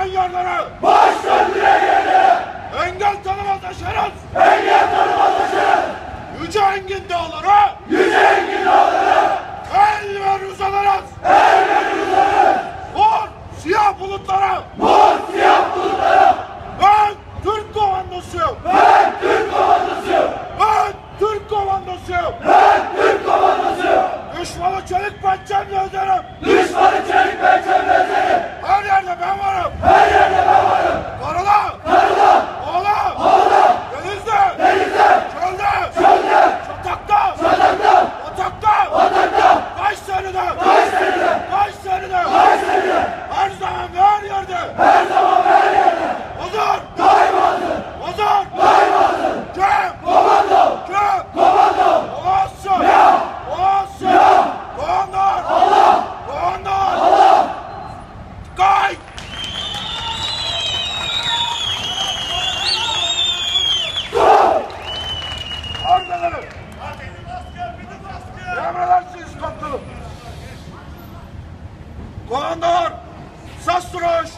yerlere! Baş döndüren yerlere! Engel tanımaz aşarız! Engel tanımaz aşarız! Yüce engin dağlara! Yüce engin dağlara! El ver uzanırız! El ver uzanırız! Mor siyah bulutlara! Mor siyah bulutlara! Ben Türk komandosuyum! Ben Türk komandosuyum! Ben Türk komandosuyum! Ben Türk komandosuyum! Düşmanı çelik pençemle öderim! Düşmanı çelik pençemle ezerim! Her yerde ben varım! Her yerde ben varım! Karada! Karada! Oğla! Havada! Denizde! Denizde! Çölde! Çölde! Çatakta! Çadakta! Batakta! Batakta! Kayseri'de! Kayseri'de! Kayseri'de! Kayseri'de! Her zaman ve her yerde! Her zaman ve her yerde! Hazır! Daima hazır! Hazır! Daima hazır! Kim? Komando! Kim? Komando! Oğuzsun! Ya! Oğuzsun! Ya! Koğanlar! Allah! Koğanlar! Allah! Kay! Ardaları! Emredersiniz komutanım! Koğanlar! Sas duruş!